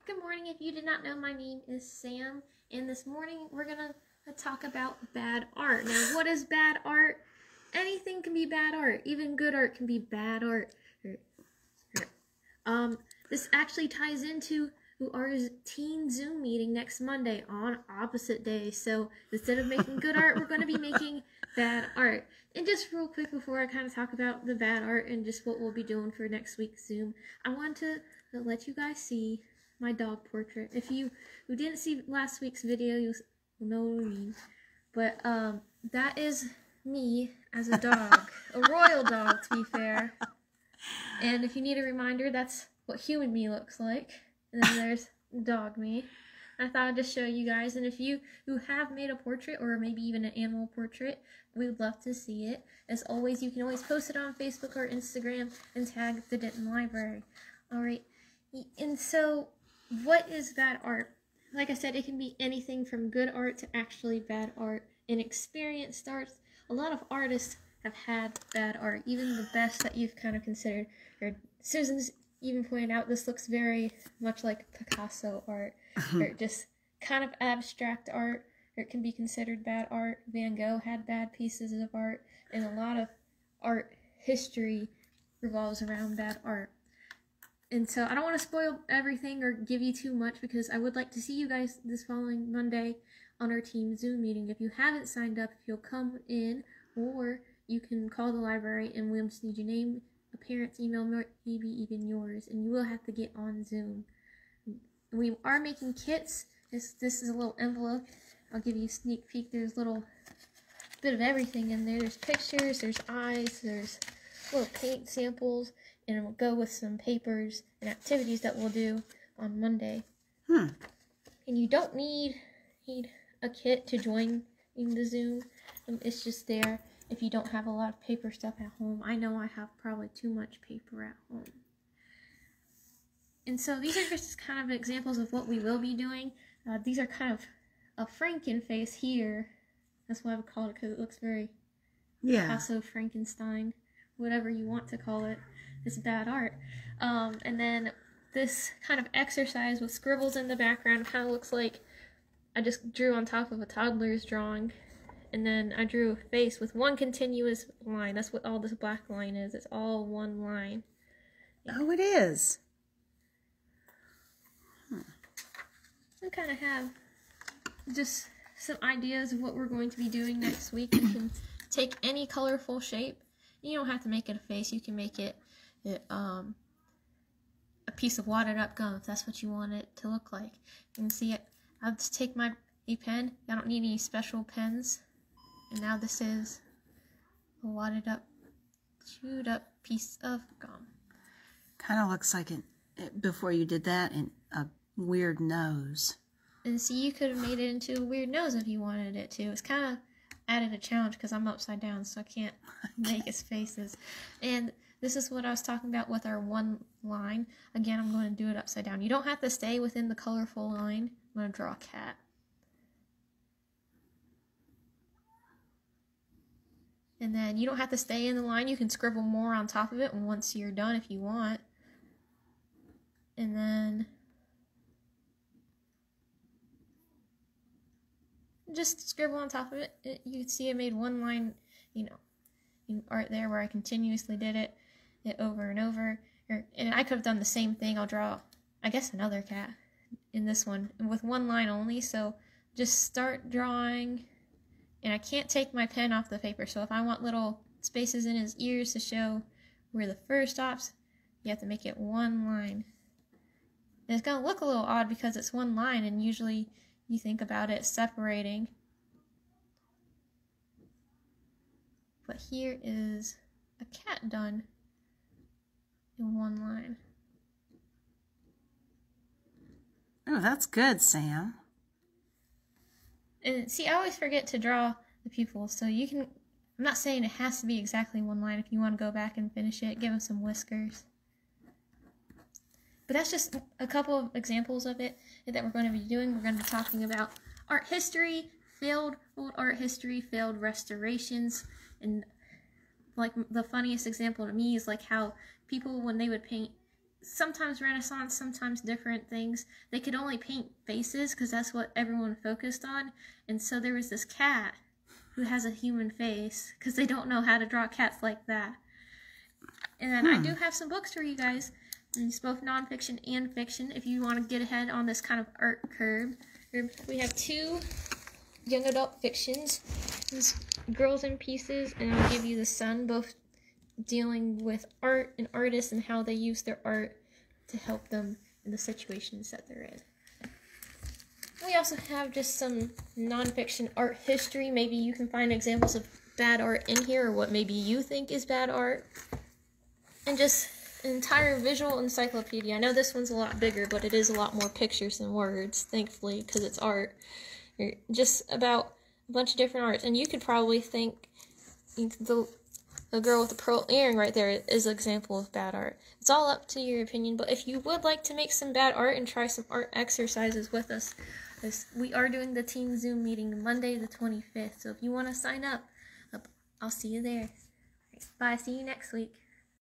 Good morning. If you did not know, my name is Sam, and this morning we're going to talk about bad art. Now, what is bad art? Anything can be bad art. Even good art can be bad art. This actually ties into our teen Zoom meeting next Monday on opposite day. So instead of making good art, we're going to be making bad art. And just real quick before I kind of talk about the bad art and just what we'll be doing for next week's Zoom, I want to let you guys see my dog portrait. If you who didn't see last week's video, you'll know what I mean. But that is me as a dog, a royal dog to be fair. And if you need a reminder, that's what human me looks like. And then there's dog me. I thought I'd just show you guys. And if you who have made a portrait or maybe even an animal portrait, we would love to see it. As always, you can always post it on Facebook or Instagram and tag the Denton Library. Alright, and so what is bad art? Like I said, it can be anything from good art to actually bad art. And experienced art, a lot of artists have had bad art, even the best that you've kind of considered. Susan's even pointed out this looks very much like Picasso art, or just kind of abstract art, or it can be considered bad art. Van Gogh had bad pieces of art, and a lot of art history revolves around bad art. And so I don't want to spoil everything or give you too much because I would like to see you guys this following Monday on our team Zoom meeting. If you haven't signed up, if you'll come in, or you can call the library and we'll just need your name, a parent's email, maybe even yours, and you will have to get on Zoom. We are making kits. This is a little envelope. I'll give you a sneak peek. There's a little bit of everything in there. There's pictures, there's eyes, there's little paint samples, and we'll go with some papers and activities that we'll do on Monday. And you don't need a kit to join in the Zoom. It's just there if you don't have a lot of paper stuff at home. I know I have probably too much paper at home. And so these are just kind of examples of what we will be doing. These are kind of a Franken face here. That's why I would call it, because it looks very Picasso, Frankenstein, whatever you want to call it. It's bad art. And then this kind of exercise with scribbles in the background kind of looks like I just drew on top of a toddler's drawing. And then I drew a face with one continuous line. That's what all this black line is. It's all one line. Oh, it is. We kind of have just some ideas of what we're going to be doing next week. You can take any colorful shape. You don't have to make it a face. You can make it a piece of wadded up gum if that's what you want it to look like. You can see it. I'll just take a pen. I don't need any special pens. And now this is a wadded up, chewed up piece of gum. Kind of looks like before you did that, a weird nose. And see, you could have made it into a weird nose if you wanted it to. It's kind of added a challenge because I'm upside down, so I can't make his faces. And this is what I was talking about with our one line. Again, I'm going to do it upside down. You don't have to stay within the colorful line. I'm going to draw a cat. And then you don't have to stay in the line. You can scribble more on top of it once you're done if you want. And then just scribble on top of it. You can see I made one line, in art there where I continuously did it over and over. And I could have done the same thing. I'll draw, I guess, another cat in this one with one line only. So just start drawing. And I can't take my pen off the paper, so if I want little spaces in his ears to show where the fur stops, you have to make it one line. And it's going to look a little odd because it's one line, and usually you think about it separating. But here is a cat done in one line. Oh, that's good, Sam. And see, I always forget to draw the pupils, so you can, I'm not saying it has to be exactly one line. If you want to go back and finish it, give them some whiskers. But that's just a couple of examples of it that we're going to be doing. We're going to be talking about art history, failed old art history, failed restorations, and like the funniest example to me is like how people, when they would paint sometimes Renaissance, sometimes different things. They could only paint faces because that's what everyone focused on. And so there was this cat who has a human face because they don't know how to draw cats like that. And then I do have some books for you guys. It's both nonfiction and fiction if you want to get ahead on this kind of art curve. We have 2 young adult fictions. There's Girls in Pieces and I'll Give You the Sun, both dealing with art and artists and how they use their art to help them in the situations that they're in. We also have just some nonfiction art history. Maybe you can find examples of bad art in here or what maybe you think is bad art. And just an entire visual encyclopedia. I know this one's a lot bigger, but it is a lot more pictures than words, thankfully, because it's art. Just about a bunch of different arts. And you could probably think the girl with the pearl earring right there is an example of bad art. It's all up to your opinion, but if you would like to make some bad art and try some art exercises with us, we are doing the Teen Zoom meeting Monday the 25th, so if you want to sign up, I'll see you there. Bye, see you next week.